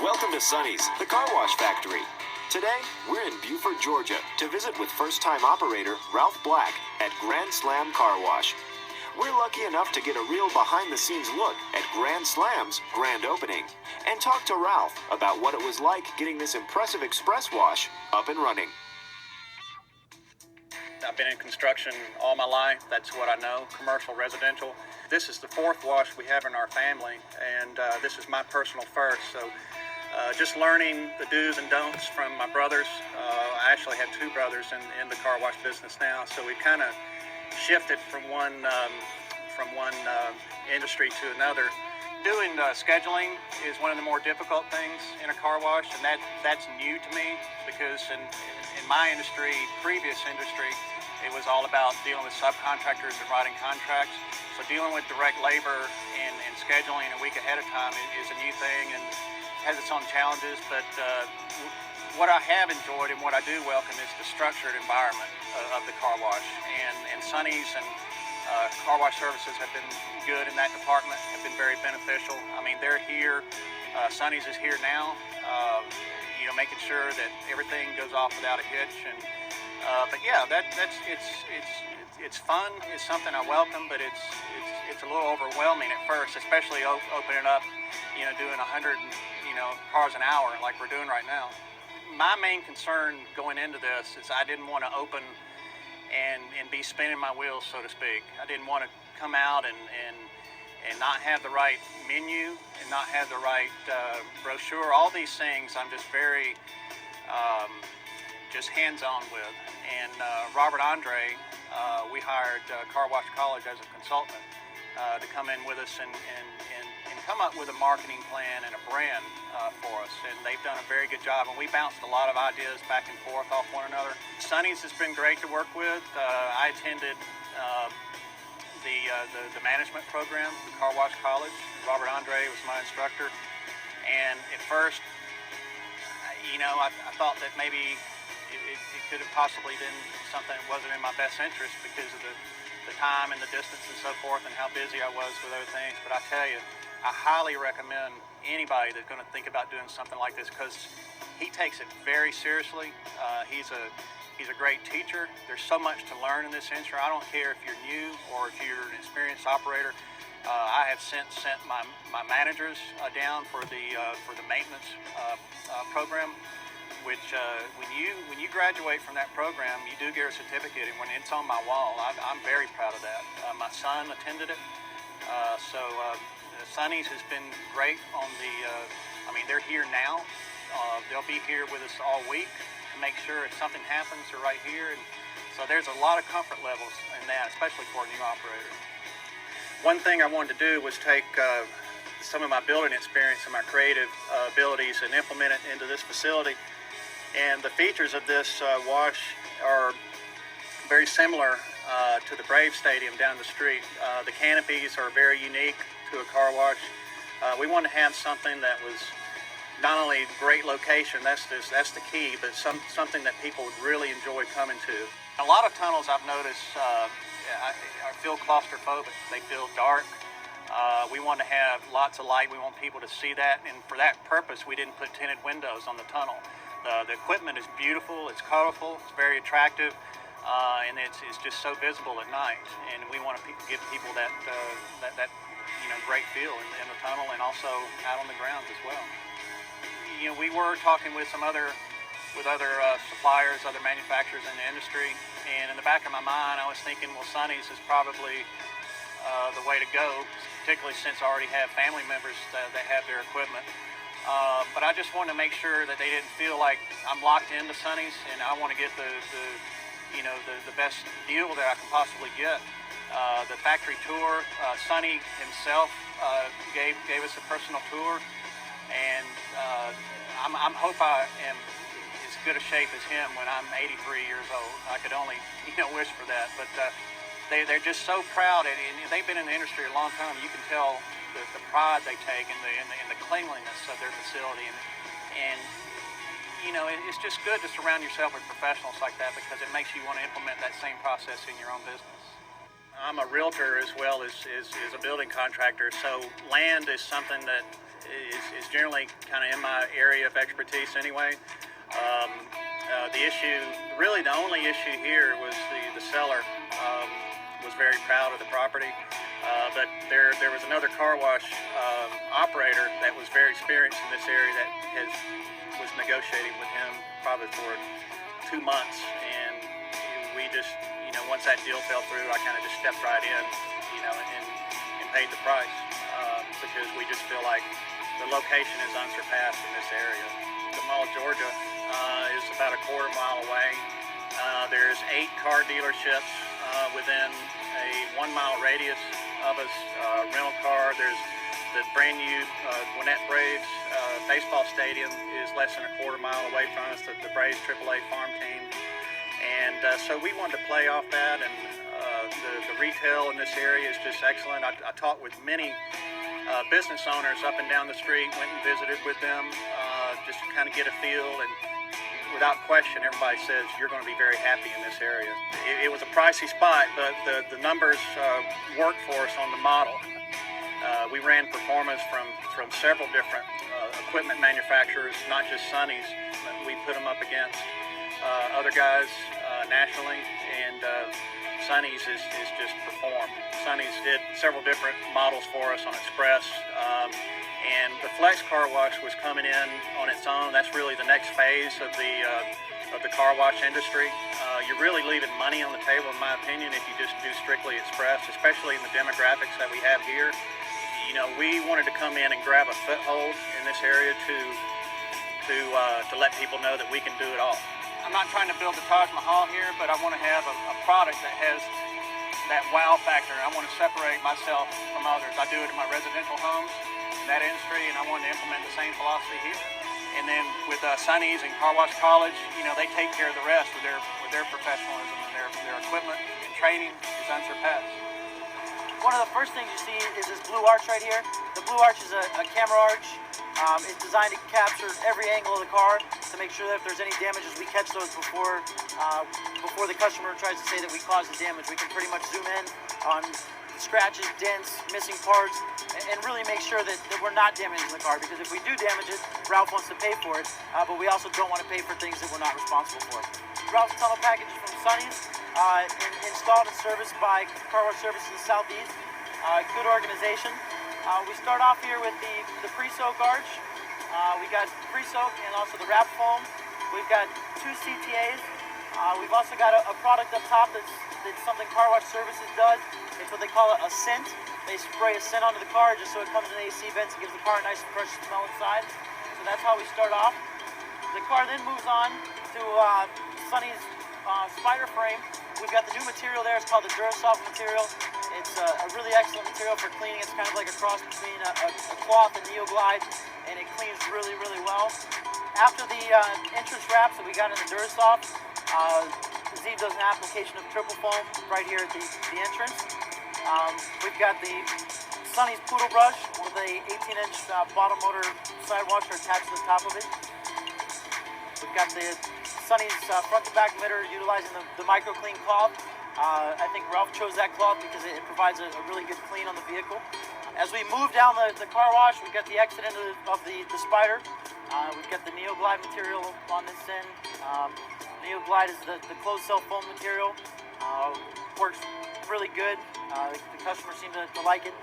Welcome to Sonny's, the car wash factory. Today, we're in Buford, Georgia to visit with first-time operator Ralph Black at Grand Slam Car Wash. We're lucky enough to get a real behind-the-scenes look at Grand Slam's grand opening and talk to Ralph about what it was like getting this impressive express wash up and running. I've been in construction all my life. That's what I know, commercial, residential. This is the fourth wash we have in our family, and this is my personal first. So just learning the do's and don'ts from my brothers. I actually have two brothers in the car wash business now, so we kind of shifted from one industry to another. Doing scheduling is one of the more difficult things in a car wash, and that's new to me because in my industry, previous industry, it was all about dealing with subcontractors and writing contracts. So dealing with direct labor and scheduling a week ahead of time is a new thing and has its own challenges. But what I have enjoyed and what I do welcome is the structured environment of the car wash. And Sonny's and car wash services have been good in that department, have been very beneficial. I mean, they're here. Sonny's is here now, making sure that everything goes off without a hitch. And but yeah, it's fun. It's something I welcome, but it's a little overwhelming at first, especially opening up, doing 100 cars an hour like we're doing right now. My main concern going into this is I didn't want to open and be spinning my wheels, so to speak. I didn't want to come out and not have the right menu and not have the right brochure. All these things I'm just very just hands-on with. And Robert Andre, we hired Car Wash College as a consultant to come in with us and come up with a marketing plan and a brand for us. And they've done a very good job, and we bounced a lot of ideas back and forth off one another. Sonny's has been great to work with. I attended the management program, the Car Wash College. Robert Andre was my instructor. And at first, I thought that maybe it could have possibly been something that wasn't in my best interest because of the time and the distance and so forth and how busy I was with other things. But I tell you, I highly recommend anybody that's going to think about doing something like this because he takes it very seriously. He's a great teacher. There's so much to learn in this industry. I don't care if you're new or if you're an experienced operator. I have sent my managers down for the maintenance program, which when you graduate from that program, you do get a certificate, and when it's on my wall, I'm very proud of that. My son attended it, so Sonny's has been great on the. They're here now. They'll be here with us all week to make sure if something happens, they're right here, and so there's a lot of comfort levels in that, especially for a new operator. One thing I wanted to do was take some of my building experience and my creative abilities and implement it into this facility. And the features of this wash are very similar to the Brave Stadium down the street. The canopies are very unique to a car wash. We wanted to have something that was not only great location, that's the key, but something that people would really enjoy coming to. A lot of tunnels I've noticed I feel claustrophobic. They feel dark. We want to have lots of light. We want people to see that, and for that purpose, we didn't put tinted windows on the tunnel. The equipment is beautiful, it's colorful, it's very attractive, and it's just so visible at night. And we want to give people that great feel in the tunnel and also out on the grounds as well. We were talking with other suppliers, other manufacturers in the industry, and in the back of my mind, I was thinking, well, Sonny's is probably the way to go, particularly since I already have family members that have their equipment. But I just wanted to make sure that they didn't feel like I'm locked into Sonny's, and I want to get the best deal that I can possibly get. The factory tour, Sonny himself gave us a personal tour, and I hope I am as good a shape as him when I'm 83 years old. I could only wish for that, but they're just so proud, and they've been in the industry a long time. You can tell the pride they take in the cleanliness of their facility, and it's just good to surround yourself with professionals like that because it makes you want to implement that same process in your own business. I'm a realtor as well as a building contractor, so land is something that is generally kind of in my area of expertise anyway. The issue, really the only issue here was the seller was very proud of the property. But there was another car wash operator that was very experienced in this area that was negotiating with him probably for 2 months, and we just, once that deal fell through, I kind of just stepped right in, and paid the price because we just feel like the location is unsurpassed in this area. The Mall of Georgia is about a quarter mile away. There's 8 car dealerships within a 1 mile radius of us. Rental car. There's the brand new Gwinnett Braves baseball stadium is less than a quarter mile away from us. The Braves AAA farm team, and so we wanted to play off that. And the retail in this area is just excellent. I talked with many business owners up and down the street. Went and visited with them just to kind of get a feel, and without question, everybody says you're going to be very happy in this area. It was a pricey spot, but the numbers worked for us on the model. We ran performance from several different equipment manufacturers, not just Sonny's, but we put them up against other guys nationally, and Sonny's is just performed. Sonny's did several different models for us on Express. And the flex car wash was coming in on its own. That's really the next phase of the car wash industry. You're really leaving money on the table, in my opinion, if you just do strictly Express, especially in the demographics that we have here. We wanted to come in and grab a foothold in this area to let people know that we can do it all. I'm not trying to build the Taj Mahal here, but I want to have a product that has that wow factor. I want to separate myself from others. I do it in my residential homes, that industry, and I wanted to implement the same philosophy here. And then with Sonny's and Car Wash College, they take care of the rest with their professionalism, and their equipment and training is unsurpassed. One of the first things you see is this blue arch right here. The blue arch is a camera arch. It's designed to capture every angle of the car to make sure that if there's any damages, we catch those before the customer tries to say that we caused the damage. We can pretty much zoom in on scratches, dents, missing parts, and really make sure that we're not damaging the car, because if we do damage it, Ralph wants to pay for it, but we also don't want to pay for things that we're not responsible for. Ralph's tunnel package is from Sonny's, installed and serviced by Car Wash Services in the Southeast. Good organization. We start off here with the pre-soak arch. We got pre-soak and also the wrap foam. We've got 2 CTAs. We've also got a product up top that's something Car Wash Services does. It's what they call a scent. They spray a scent onto the car just so it comes in AC vents and gives the car a nice fresh smell inside. So that's how we start off. The car then moves on to Sonny's spider frame. We've got the new material there. It's called the Durasoft material. It's a really excellent material for cleaning. It's kind of like a cross between a cloth and Neoglide, and it cleans really, really well. After the entrance wraps that we got in the Durasoft, Zeev does an application of triple foam right here at the entrance. We've got the Sonny's Poodle Brush with a 18-inch bottom motor side washer attached to the top of it. We've got the Sonny's front to back emitter utilizing the micro clean cloth. I think Ralph chose that cloth because it provides a really good clean on the vehicle. As we move down the car wash, we've got the exit end of the spider. We've got the Neoglide material on this end. Neoglide is the closed cell foam material. Works really good. The customers seem to like it.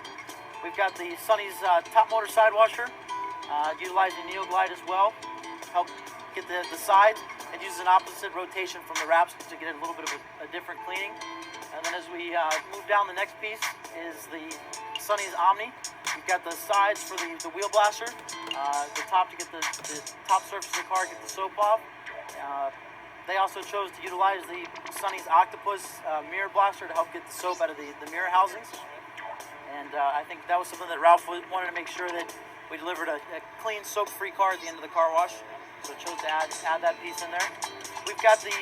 We've got the Sonny's top motor side washer, utilizing Neoglide as well. Help get the sides. It uses an opposite rotation from the wraps to get a little bit of a different cleaning. And then as we move down, the next piece is the Sonny's Omni. We've got the sides for the wheel blaster, the top to get the top surface of the car, get the soap off. They also chose to utilize the Sonny's Octopus mirror blaster to help get the soap out of the mirror housings. And I think that was something that Ralph wanted to make sure that we delivered a clean, soap-free car at the end of the car wash. So chose to add that piece in there. We've got the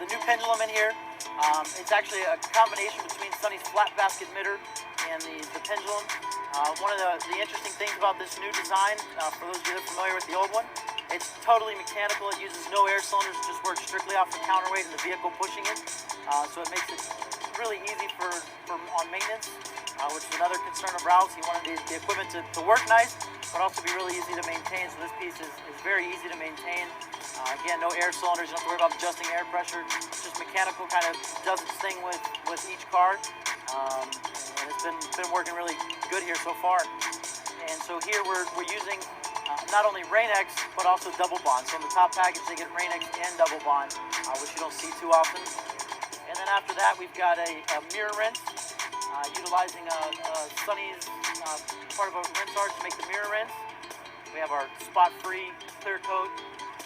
new pendulum in here. It's actually a combination between Sonny's flat basket emitter and the pendulum. One of the interesting things about this new design, for those of you that are familiar with the old one, it's totally mechanical. It uses no air cylinders. It just works strictly off the counterweight and the vehicle pushing it. So it makes it really easy on maintenance, which is another concern of Ralph's. He wanted the equipment to work nice, but also be really easy to maintain. So this piece is very easy to maintain. Again, no air cylinders, you don't have to worry about adjusting air pressure. It's just mechanical, kind of does its thing with each car. And it's been working really good here so far. And so here we're using not only Rain-X, but also double bond. So in the top package they get Rain-X and double bond, which you don't see too often. And then after that we've got a mirror rinse, utilizing Sonny's part of a rinse arch to make the mirror rinse. We have our spot-free clear coat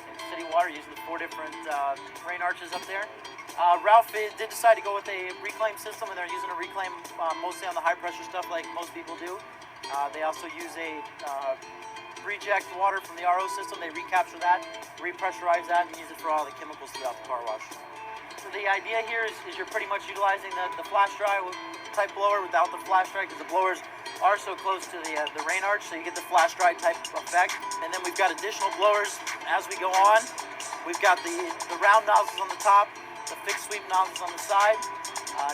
and city water using the 4 different rain arches up there. Ralph did decide to go with a reclaim system, and they're using a reclaim mostly on the high pressure stuff like most people do. They also use a reject water from the RO system. They recapture that, repressurize that, and use it for all the chemicals throughout the car wash. So the idea here is you're pretty much utilizing the flash dry type blower without the flash dry, because the blowers are so close to the rain arch, so you get the flash dry type effect. And then we've got additional blowers as we go on. We've got the round nozzles on the top, the fixed sweep nozzles on the side.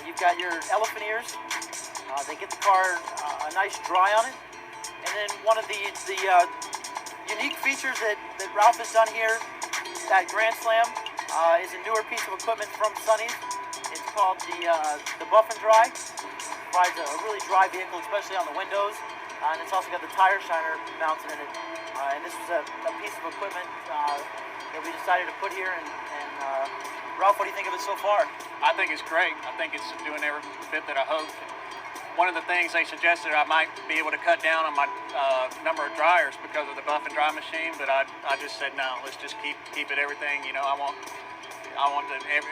You've got your elephant ears. They get the car a nice dry on it. And then one of the unique features that Ralph has done here at Grand Slam is a newer piece of equipment from Sonny's. It's called the Buford GA. Provides a really dry vehicle, especially on the windows. And it's also got the tire shiner mounted in it. And this was a piece of equipment that we decided to put here. And Ralph, what do you think of it so far? I think it's great. I think it's doing every bit that I hoped. One of the things they suggested, I might be able to cut down on my number of dryers because of the buff and dry machine, but I just said no. Let's just keep it everything. You know, I want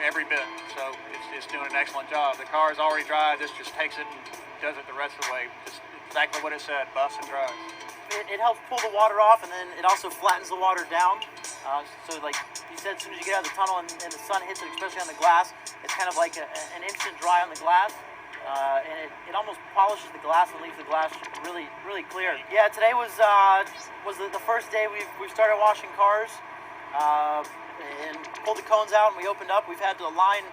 every bit. So it's doing an excellent job. The car is already dry. This just takes it and does it the rest of the way. Just exactly what it said, buffs and dries. It helps pull the water off, and then it also flattens the water down. So like you said, as soon as you get out of the tunnel and the sun hits it, especially on the glass, it's kind of like an instant dry on the glass. And it almost polishes the glass and leaves the glass really, really clear. Yeah, today was the first day we've started washing cars, and pulled the cones out and we opened up. We've had the line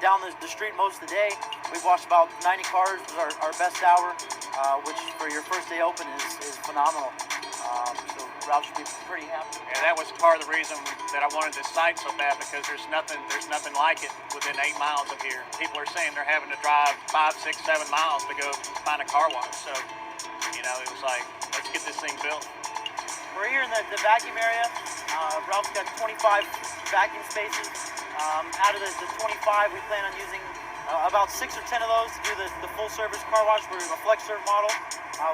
down the street most of the day. We've washed about 90 cars. It was our best hour, which for your first day open is phenomenal. So Ralph should be pretty happy. Yeah, that was part of the reason that I wanted this site so bad, because there's nothing like it within 8 miles of here. People are saying they're having to drive 5, 6, 7 miles to go find a car wash. So, you know, it was like, let's get this thing built. We're here in the vacuum area. Ralph's got 25 vacuum spaces. Out of the 25, we plan on using about 6 or 10 of those to do the full service car wash. We're a flex serve model.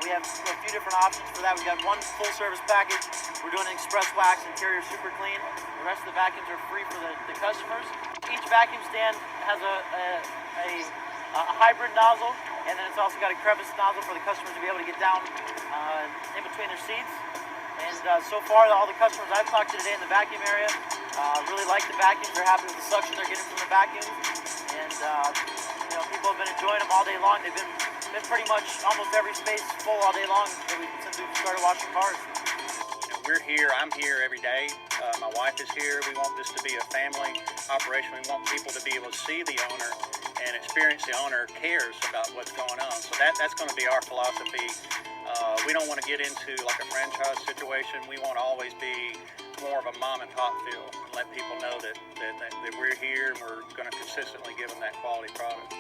We have a few different options for that. We've got one full service package. We're doing an express wax, interior super clean. The rest of the vacuums are free for the customers. Each vacuum stand has a hybrid nozzle, and then it's also got a crevice nozzle for the customers to be able to get down in between their seats. And so far, all the customers I've talked to today in the vacuum area really like the vacuums. They're happy with the suction they're getting from the vacuums. And you know, people have been enjoying them all day long. They've been pretty much almost every space full all day long since we started washing cars. You know, we're here. I'm here every day. My wife is here. We want this to be a family operation. We want people to be able to see the owner and experience the owner cares about what's going on. So that's going to be our philosophy. We don't want to get into like a franchise situation. We want to always be more of a mom and pop feel and let people know that we're here and we're going to consistently give them that quality product.